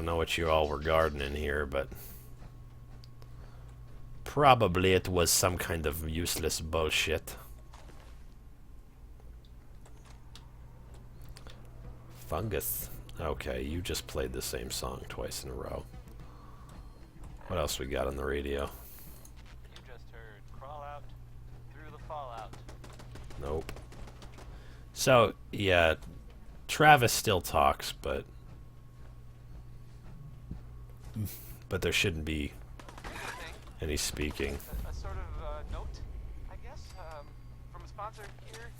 know what you all were gardening here, but probably it was some kind of useless bullshit. Fungus. Okay, you just played the same song twice in a row. What else we got on the radio? You just heard Crawl Out Through the Fallout. Nope. So, yeah, Travis still talks, but there shouldn't be any speaking. A sort of note, I guess, from a sponsor here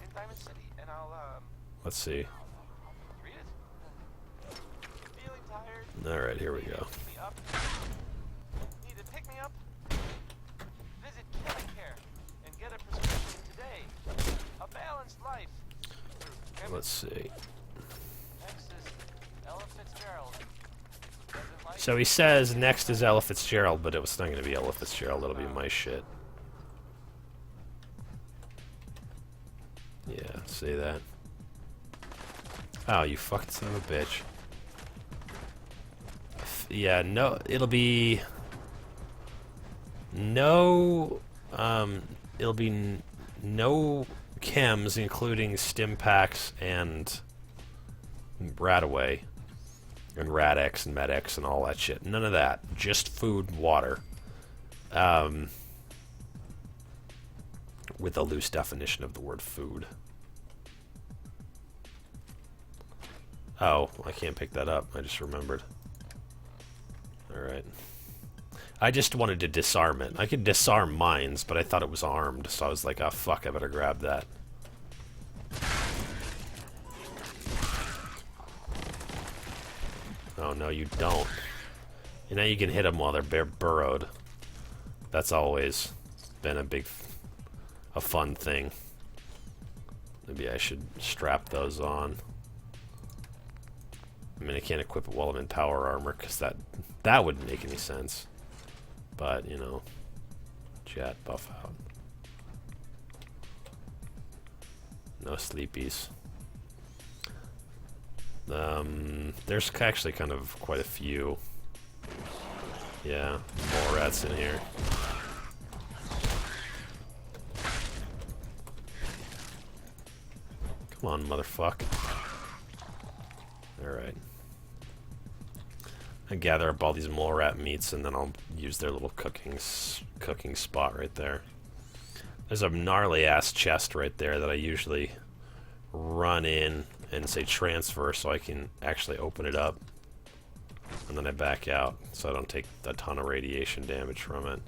in Diamond City, and I'll Let's see. read it. Feeling tired? All right, here we go. Pick me up. Need to pick me up? Visit Care and get a prescription today. A balanced life. Let's see. Next is Ella Fitzgerald. Doesn't like So he says next is Ella Fitzgerald, but it was not going to be Ella Fitzgerald. It'll be my shit. Yeah, see that? Oh, you fucking son of a bitch. Yeah, no, it'll be no, it'll be no chems, including stim packs and Radaway and rad-x and med-x and all that shit. None of that. Just food and water. With a loose definition of the word food. Oh, I can't pick that up. I just remembered. Alright. I just wanted to disarm it. I could disarm mines, but I thought it was armed, so I was like, oh fuck, I better grab that. Oh no, you don't. You know, you can hit them while they're burrowed. That's always been a fun thing. Maybe I should strap those on. I mean, I can't equip it while I'm in power armor, because that wouldn't make any sense. But, you know, jet, buff out. No sleepies. There's actually kind of quite a few. Yeah, more rats in here. Come on, motherfucker. Alright. I gather up all these mole rat meats, and then I'll use their little cooking spot right there. There's a gnarly ass chest right there that I usually run in and say transfer so I can actually open it up, and then I back out so I don't take a ton of radiation damage from it.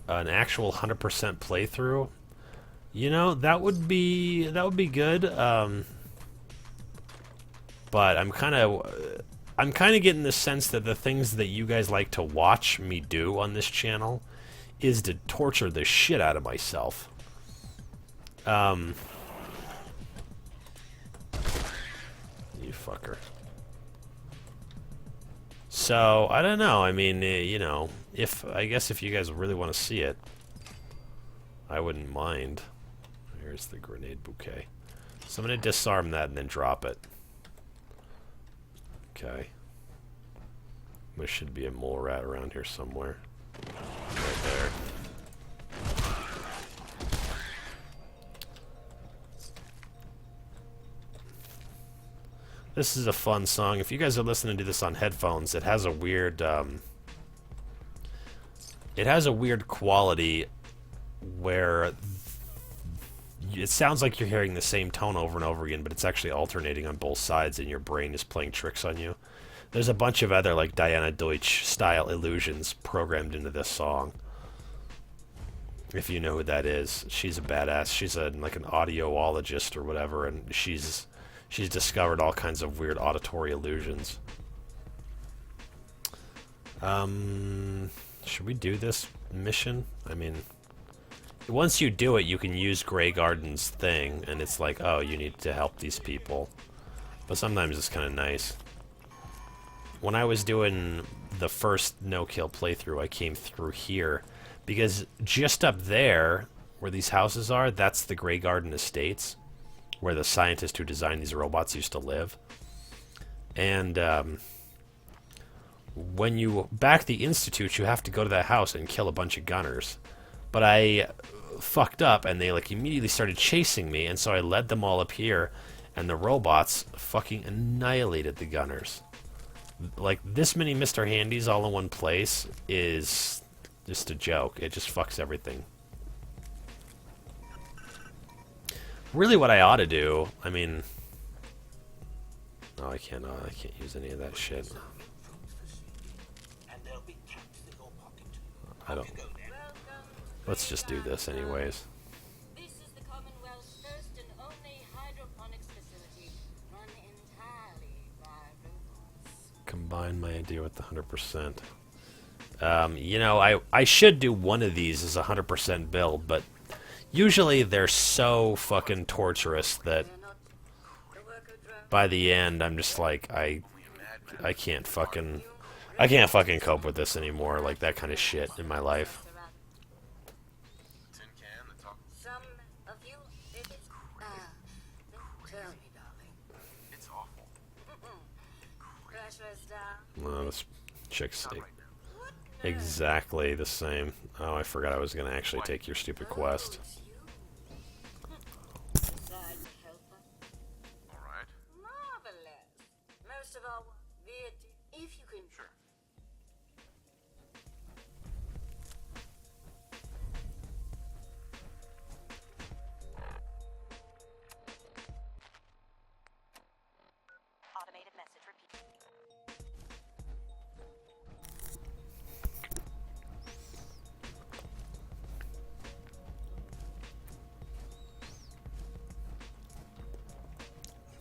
An actual 100% playthrough, you know, that would be good. But I'm kind of getting the sense that the things that you guys like to watch me do on this channel is to torture the shit out of myself. You fucker. So, I don't know. I mean, you know, I guess if you guys really want to see it, I wouldn't mind. Here's the grenade bouquet. So I'm going to disarm that and then drop it. Okay. There should be a mole rat around here somewhere. Right there. This is a fun song. If you guys are listening to this on headphones, it has a weird quality where it sounds like you're hearing the same tone over and over again, but it's actually alternating on both sides, and your brain is playing tricks on you. There's a bunch of other, like, Diana Deutsch style illusions programmed into this song. If you know who that is, she's a badass. She's like an audioologist or whatever, and she's discovered all kinds of weird auditory illusions. Should we do this mission? I mean, once you do it, you can use Grey Garden's thing, and it's like, oh, you need to help these people. But sometimes it's kind of nice. When I was doing the first no-kill playthrough, I came through here, because just up there, where these houses are, that's the Grey Garden Estates, where the scientist who designed these robots used to live. And when you back the Institute, you have to go to that house and kill a bunch of gunners. But I fucked up, and they like immediately started chasing me, and so I led them all up here, and the robots fucking annihilated the gunners. Like, this many Mr. Handys all in one place is just a joke. It just fucks everything. Really what I ought to do, I mean... Oh, I can't use any of that shit. I don't... Let's just do this anyways. This is the Commonwealth's first and only hydroponics facility run entirely by robots. Combine my idea with the 100%. You know, I should do one of these as a 100% build, but usually they're so fucking torturous that by the end I'm just like I can't fucking cope with this anymore, like that kind of shit in my life. Some of you, it is. Tell me, darling. It's awful. Pressure's down. Oh, this chick's exactly the same. Oh, I forgot I was gonna actually take your stupid quest. Besides a helper. Alright. Marvelous. Most of all, if you can. Sure. Automated message repeat.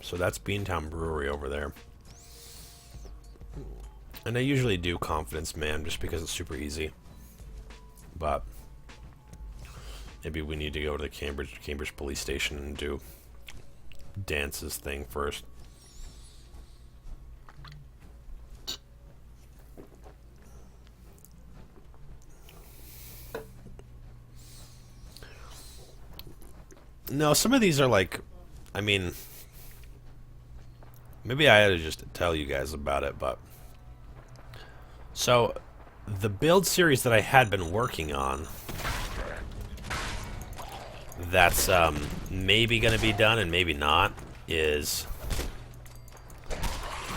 So that's Beantown Brewery over there. And I usually do Confidence Man just because it's super easy. But maybe we need to go to the Cambridge Police Station and do Dance's thing first. No, some of these are like, I mean, maybe I had to just tell you guys about it, but so the build series that I had been working on that's maybe going to be done and maybe not is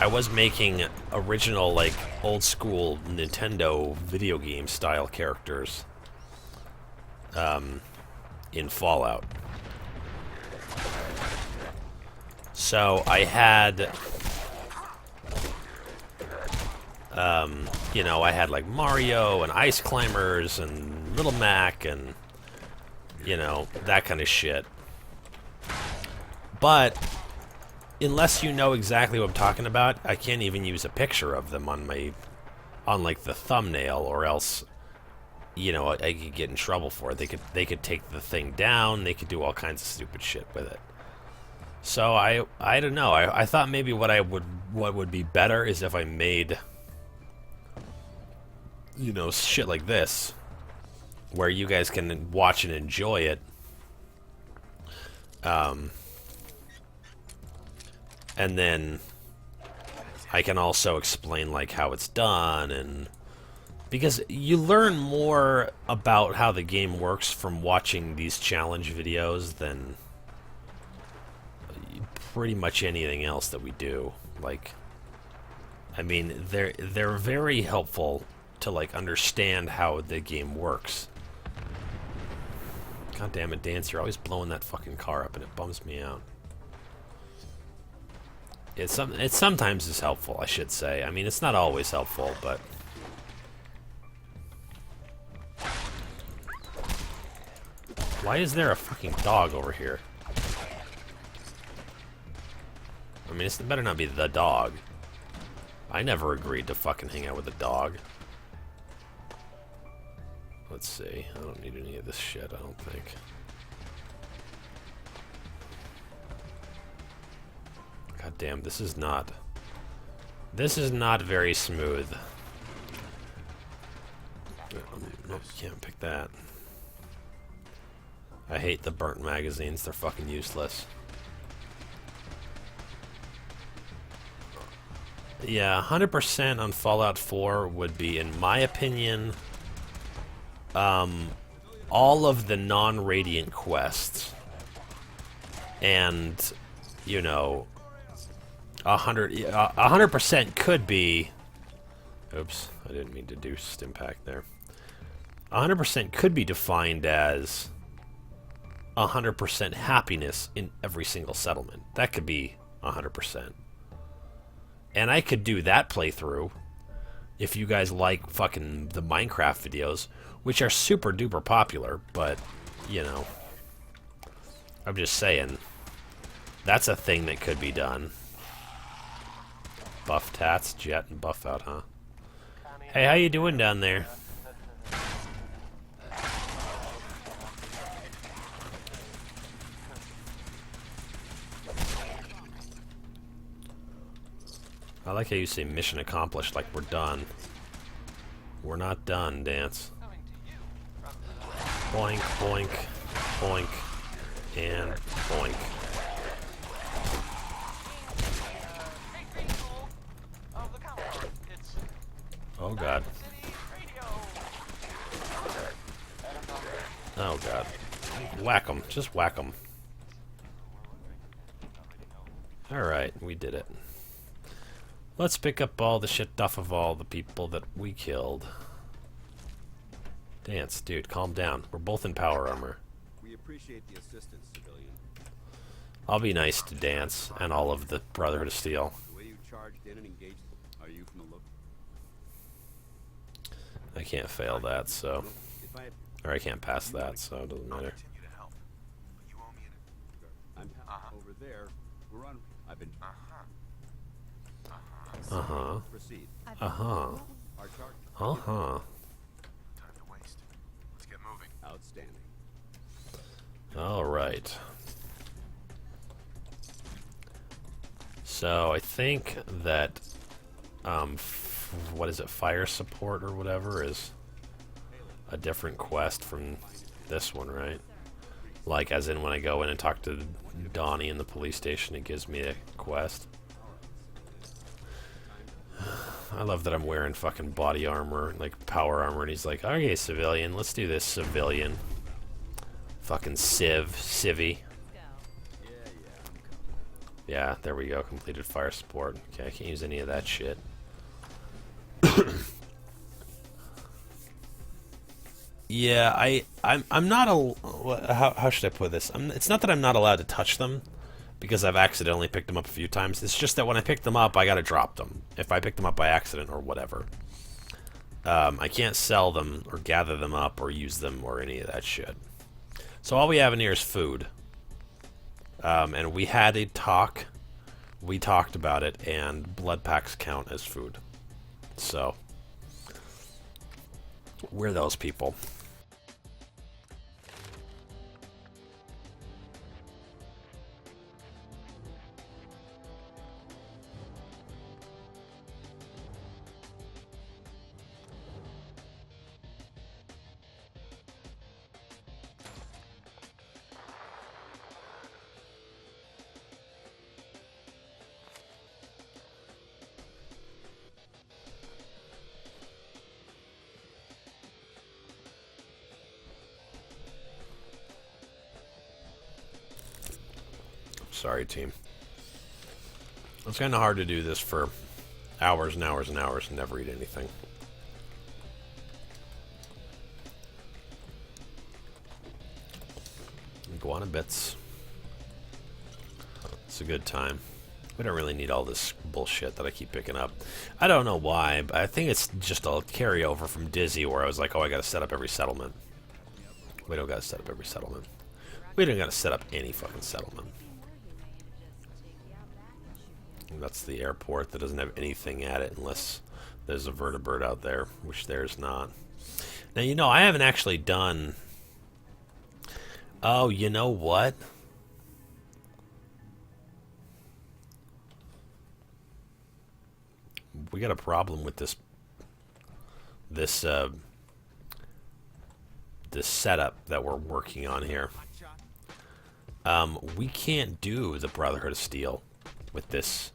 I was making original, like, old school Nintendo video game style characters in Fallout. So I had, you know, I had like Mario and Ice Climbers and Little Mac and, you know, that kind of shit. But unless you know exactly what I'm talking about, I can't even use a picture of them on my, on like the thumbnail, or else, you know, I could get in trouble for it. They could take the thing down. They could do all kinds of stupid shit with it. So I don't know. I thought maybe what would be better is if I made, you know, shit like this, where you guys can watch and enjoy it. And then I can also explain like how it's done, and because you learn more about how the game works from watching these challenge videos than pretty much anything else that we do. Like, I mean, they're very helpful to like understand how the game works. God damn it, Dance, you're always blowing that fucking car up and it bums me out. It sometimes is helpful, I should say. I mean, it's not always helpful, but why is there a fucking dog over here? I mean, it better not be the dog. I never agreed to fucking hang out with a dog. Let's see. I don't need any of this shit, I don't think. God damn, this is not very smooth. Nope, can't pick that. I hate the burnt magazines, they're fucking useless. Yeah, 100% on Fallout 4 would be, in my opinion, all of the non-Radiant quests. And, you know, 100% could be... Oops, I didn't mean to do Stimpack there. 100% could be defined as 100% happiness in every single settlement. That could be 100%. And I could do that playthrough if you guys like fucking the Minecraft videos, which are super duper popular, but, you know, I'm just saying, that's a thing that could be done. Buff tats, jet, and buff out, huh? Hey, how you doing down there? I like how you say mission accomplished, like we're done. We're not done, Dance. Boink, boink, boink, and boink. Oh god. Oh god. Whack 'em. Just whack 'em. Alright, we did it. Let's pick up all the shit off of all the people that we killed. Dance, dude, calm down. We're both in power armor. We appreciate the assistance, civilian. I'll be nice to Dance and all of the Brotherhood of Steel. The way you charged in and engaged, are you from the look? I can't fail that, so... If I, Or I can't pass that, so it doesn't matter. Continue to help, but you owe me an... I'm over there. We're on. I've been. Uh-huh. Proceed. Uh-huh. Our charge. Uh-huh. Time to waste. Let's get moving. Outstanding. Alright. So, I think that, what is it, fire support or whatever is a different quest from this one, right? Like, as in when I go in and talk to Donnie in the police station, it gives me a quest. I love that I'm wearing fucking body armor, like power armor, and he's like, okay, civilian, let's do this, civilian. Fucking civvy. Yeah, there we go, completed fire support. Okay, I can't use any of that shit. Yeah, I'm not how should I put this? It's not that I'm not allowed to touch them, because I've accidentally picked them up a few times. It's just that when I pick them up, I gotta drop them. If I pick them up by accident or whatever. I can't sell them or gather them up or use them or any of that shit. So all we have in here is food. And we had a talk. We talked about it, and blood packs count as food. So, we're those people. Sorry, team. It's kind of hard to do this for hours and hours and hours and never eat anything. Iguana bits. It's a good time. We don't really need all this bullshit that I keep picking up. I don't know why, but I think it's just a carryover from Dizzy where I was like, oh, I gotta set up every settlement. We don't gotta set up every settlement. We don't gotta set up any fucking settlement. And that's the airport that doesn't have anything at it unless there's a vertebrate out there, which there's not. Now, you know, I haven't actually done... Oh, you know what? We got a problem with this setup that we're working on here. We can't do the Brotherhood of Steel with this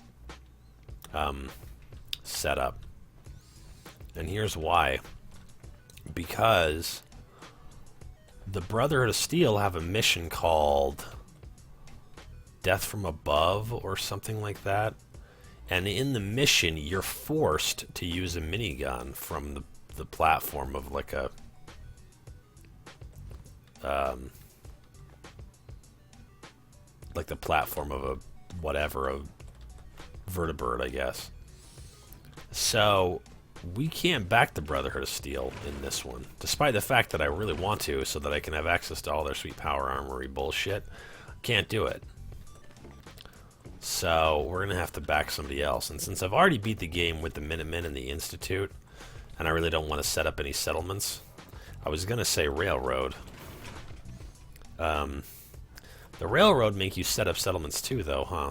setup. And here's why. Because the Brotherhood of Steel have a mission called Death from Above or something like that. And in the mission, you're forced to use a minigun from the platform of like a like the platform of a whatever, a vertebrate, I guess. So we can't back the Brotherhood of Steel in this one, despite the fact that I really want to, so that I can have access to all their sweet power armory bullshit. Can't do it. So we're gonna have to back somebody else. And since I've already beat the game with the Minutemen and the Institute, and I really don't want to set up any settlements, I was gonna say Railroad. The Railroad make you set up settlements too, though, huh?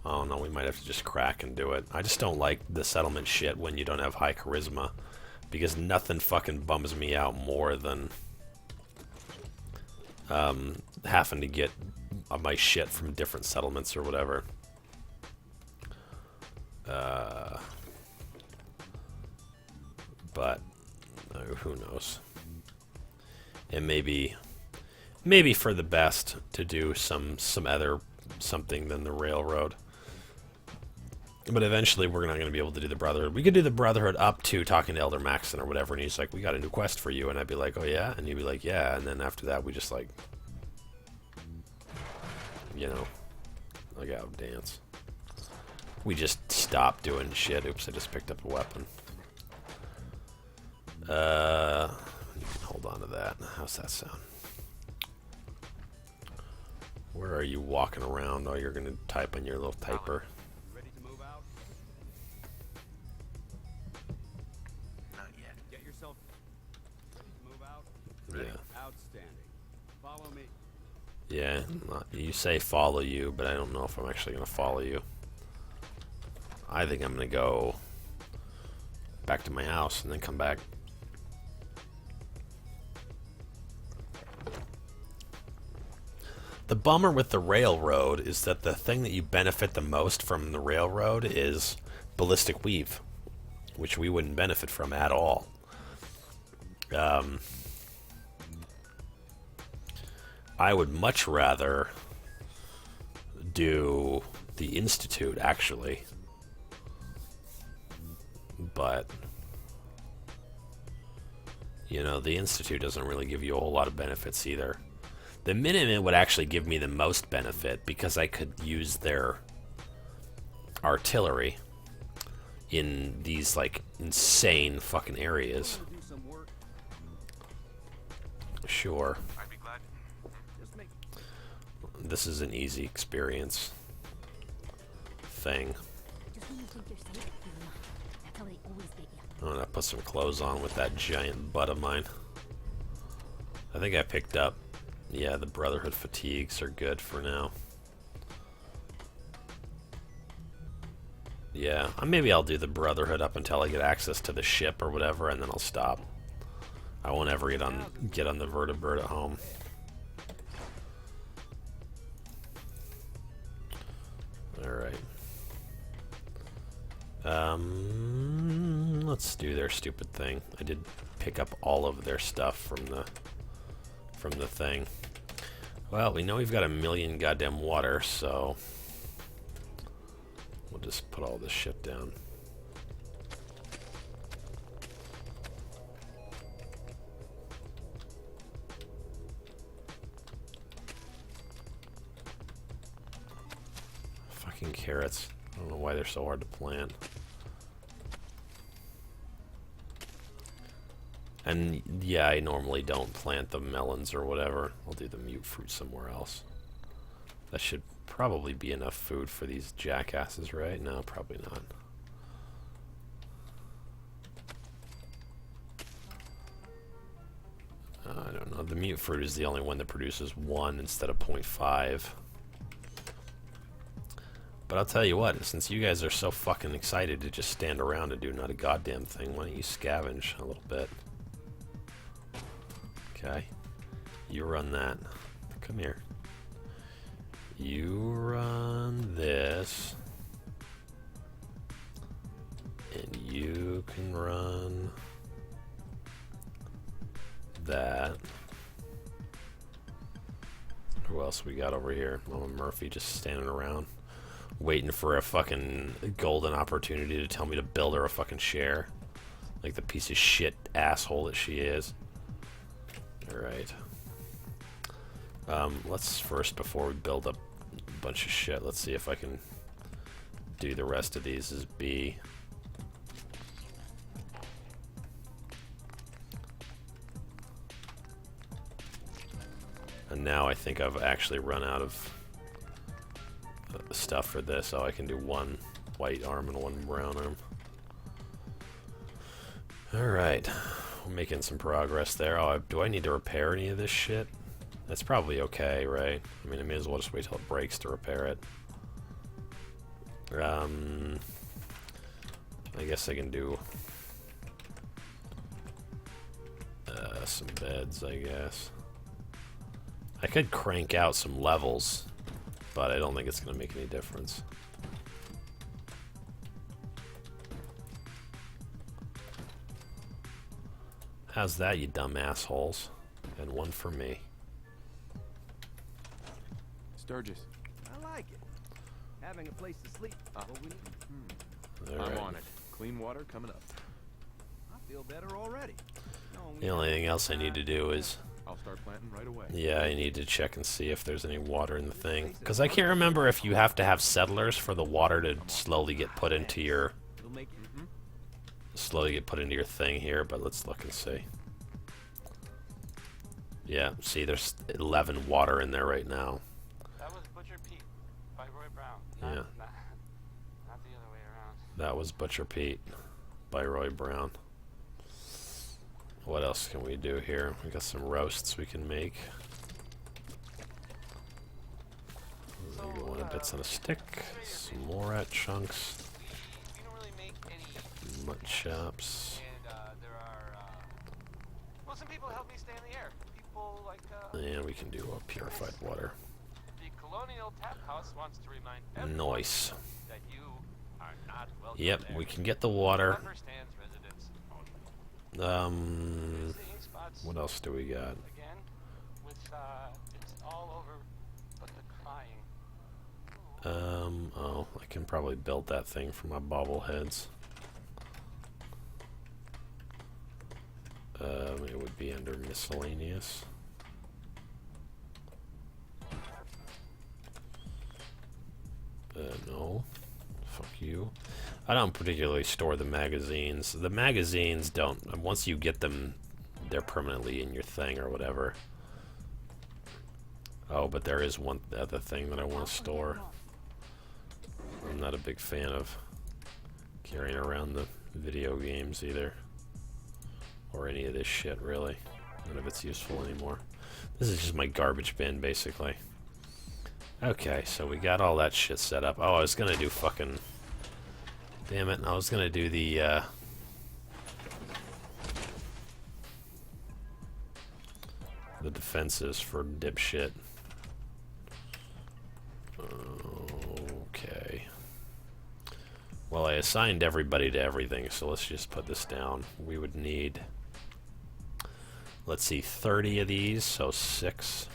Oh no, we might have to just crack and do it. I just don't like the settlement shit when you don't have high charisma, because nothing fucking bums me out more than having to get my shit from different settlements or whatever. But who knows? It may be for the best to do some other something than the Railroad. But eventually we're not going to be able to do the Brotherhood. We could do the Brotherhood up to talking to Elder Maxon or whatever, and he's like, we got a new quest for you, and I'd be like, oh yeah? And he'd be like, yeah, and then after that we just like, you know, like out dance. We just stop doing shit. Oops, I just picked up a weapon. You can hold on to that. How's that sound? Where are you walking around? Oh, you're gonna type on your little typer. Ready to move out? Not yet. Get yourself ready to move out? Yeah. Outstanding. Follow me. Yeah, you say follow you, but I don't know if I'm actually gonna follow you. I think I'm gonna go back to my house and then come back. The bummer with the Railroad is that the thing that you benefit the most from the Railroad is ballistic weave, which we wouldn't benefit from at all. I would much rather do the Institute, actually. But, you know, the Institute doesn't really give you a whole lot of benefits either. The Minutemen would actually give me the most benefit because I could use their artillery in these, like, insane fucking areas. Do some work. Sure. I'd be glad. Just make This is an easy experience thing. Just when you think you're safe, you're not. That's how they always get you. I'm gonna put some clothes on with that giant butt of mine. I think I picked up, yeah, the Brotherhood fatigues are good for now. Yeah, maybe I'll do the Brotherhood up until I get access to the ship or whatever, and then I'll stop. I won't ever get on the vertebrate at home. Alright. Let's do their stupid thing. I did pick up all of their stuff from the thing. Well, we know we've got 1,000,000 goddamn water, so we'll just put all this shit down. Fucking carrots. I don't know why they're so hard to plant. And yeah, I normally don't plant the melons or whatever. I'll do the mute fruit somewhere else. That should probably be enough food for these jackasses, right? No, probably not. I don't know. The mute fruit is the only one that produces 1 instead of 0.5. But I'll tell you what, since you guys are so fucking excited to just stand around and do not a goddamn thing, why don't you scavenge a little bit? Okay. You run that. Come here. You run this. And you can run that. Who else we got over here? Mama Murphy just standing around, waiting for a fucking golden opportunity to tell me to build her a fucking chair. Like the piece of shit asshole that she is. Alright. Let's first, before we build up a bunch of shit, let's see if I can do the rest of these as B. And now I think I've actually run out of stuff for this. Oh, I can do one white arm and one brown arm. Alright. We're making some progress there. Oh, do I need to repair any of this shit? That's probably okay, right? I mean, I may as well just wait till it breaks to repair it. I guess I can do some beds, I guess. I could crank out some levels, but I don't think it's going to make any difference. How's that, you dumb assholes? And one for me. Sturgis. I like it. Having a place to sleep. What we need. All I'm right. on it. Clean water coming up. I feel better already. The only thing else I need to do is, I'll start planting right away. yeah, I need to check and see if there's any water in the thing. Because I can't remember if you have to have settlers for the water to slowly get put into your It'll make thing here, but let's look and see. Yeah, see, there's 11 water in there right now. That was Butcher Pete by Roy Brown. Yeah. Not the other way around. That was Butcher Pete by Roy Brown. What else can we do here? We got some roasts we can make. So, One of bits on a stick. Some more at chunks. We don't really make any, Mutton chops. and there are, well, some people help me stay in the air. People like, And we can do purified water. the Colonial Tap House wants to remind everyone Nice. that you are not welcome Yep, there. we can get the water. Understands residents only. Um, Here's the ink spots what else do we got? again, with, it's all over but the crying. Oh, I can probably build that thing for my bobbleheads. It would be under miscellaneous. No. Fuck you. I don't particularly store the magazines. The magazines don't, once you get them, they're permanently in your thing or whatever. Oh, but there is one other thing that I want to store. I'm not a big fan of carrying around the video games either. Or any of this shit, really. None of it's useful anymore. This is just my garbage bin, basically. Okay, so we got all that shit set up. Oh, I was gonna do fucking... Damn it, I was gonna do the, the defenses for dipshit. Okay. Well, I assigned everybody to everything, so let's just put this down. We would need, let's see, 30 of these, so 6.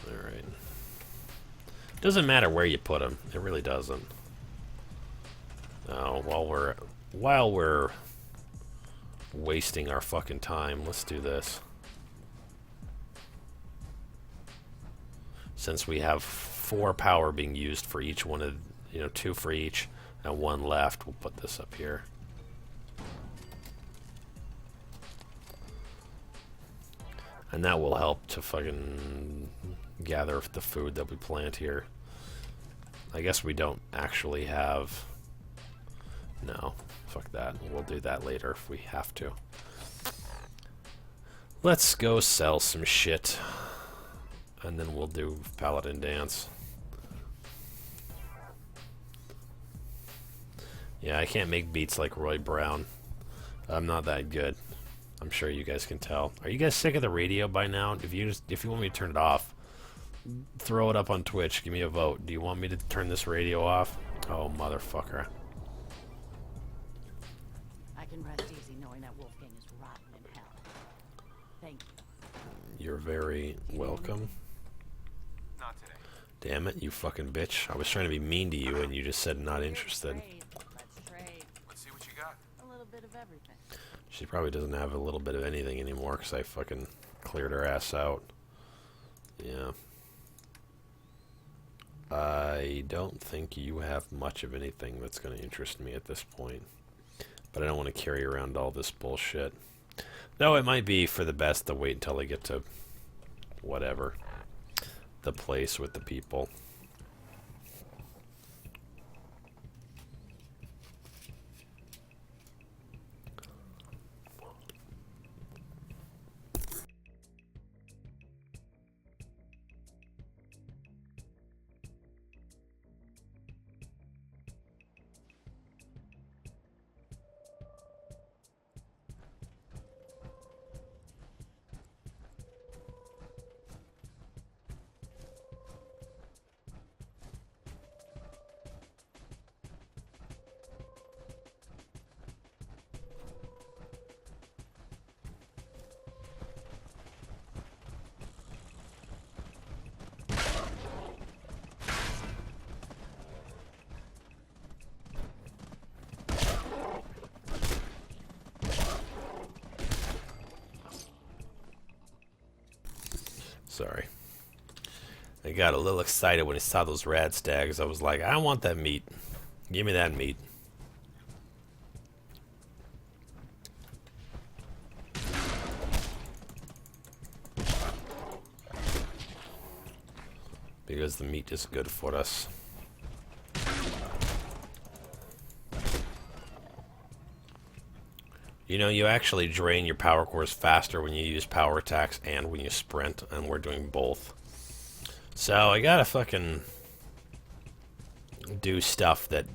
Alright. Doesn't matter where you put them. It really doesn't. Now, while we're wasting our fucking time, let's do this. Since we have 4 power being used for each one of, 2 for each, and 1 left, we'll put this up here. And that will help to fucking gather the food that we plant here. I guess we don't actually have... No, fuck that. We'll do that later if we have to. Let's go sell some shit. And then we'll do Paladin Dance. Yeah, I can't make beats like Roy Brown. I'm not that good. I'm sure you guys can tell. Are you guys sick of the radio by now? If you want me to turn it off, throw it up on Twitch. Give me a vote. Do you want me to turn this radio off? Oh, motherfucker. I can rest easy knowing that Wolfgang is rotten in hell. Thank you. You're very welcome. Not today. Damn it, you fucking bitch. I was trying to be mean to you and you just said not interested. Let's trade. Let's see what you got. A little bit of everything. She probably doesn't have a little bit of anything anymore because I fucking cleared her ass out. Yeah. I don't think you have much of anything that's going to interest me at this point. But I don't want to carry around all this bullshit. Though it might be for the best to wait until I get to whatever. The place with the people. Sorry. I got a little excited when I saw those rad stags. I was like, I want that meat. Give me that meat. Because the meat is good for us. You know, you actually drain your power cores faster when you use power attacks and when you sprint, and we're doing both. So I gotta fucking do stuff that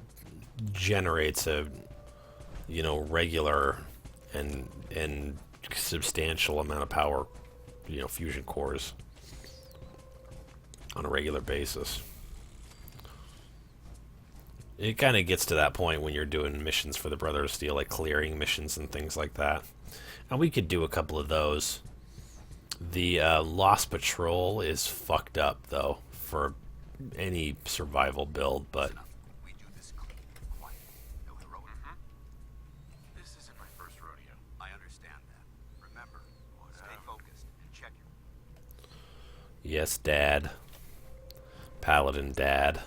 generates a, you know, regular and substantial amount of power, you know, fusion cores on a regular basis. It kind of gets to that point when you're doing missions for the Brotherhood of Steel, like clearing missions and things like that. And we could do a couple of those. The Lost Patrol is fucked up, though, for any survival build, but... We do this clean, quiet, no heroic. This isn't my first rodeo. I understand that. Remember, stay focused and check your... Yes, Dad. Paladin Dad.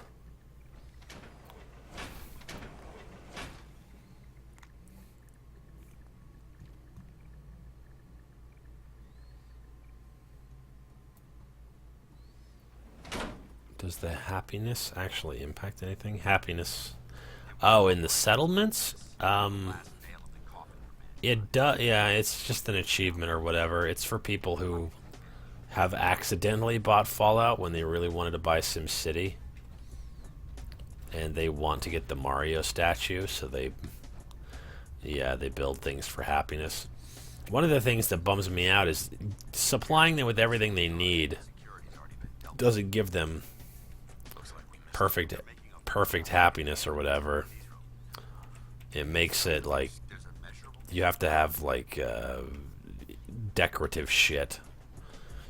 Does the happiness actually impact anything? Happiness. Oh, in the settlements? It does. Yeah, it's just an achievement or whatever. It's for people who have accidentally bought Fallout when they really wanted to buy SimCity. And they want to get the Mario statue, so they build things for happiness. One of the things that bums me out is supplying them with everything they need doesn't give them perfect happiness or whatever. It makes it like you have to have like decorative shit.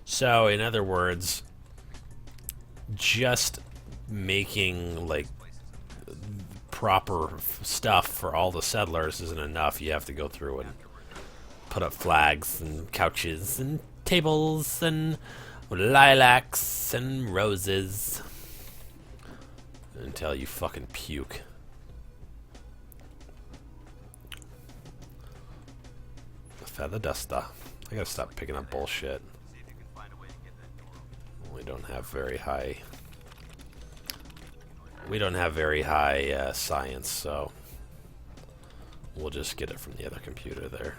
So in other words, just making like proper stuff for all the settlers isn't enough. You have to go through and put up flags and couches and tables and lilacs and roses until you fucking puke. Feather duster. I gotta stop picking up bullshit. We don't have very high. We don't have very high science, so we'll just get it from the other computer there.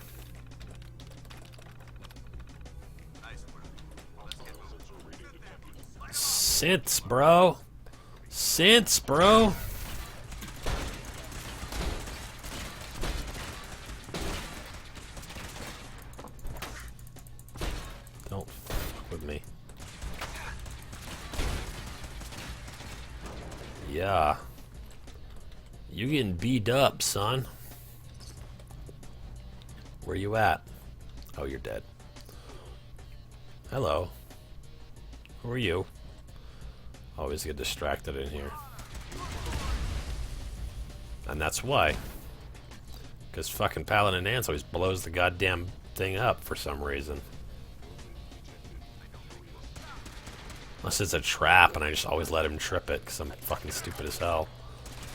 Synths, bro. Synths, bro. of me. Yeah. You getting beat up, son. Where you at? Oh, you're dead. Hello. Who are you? Always get distracted in here. And that's why. Because fucking Paladin Nance always blows the goddamn thing up for some reason. Unless it's a trap and I just always let him trip it because I'm fucking stupid as hell.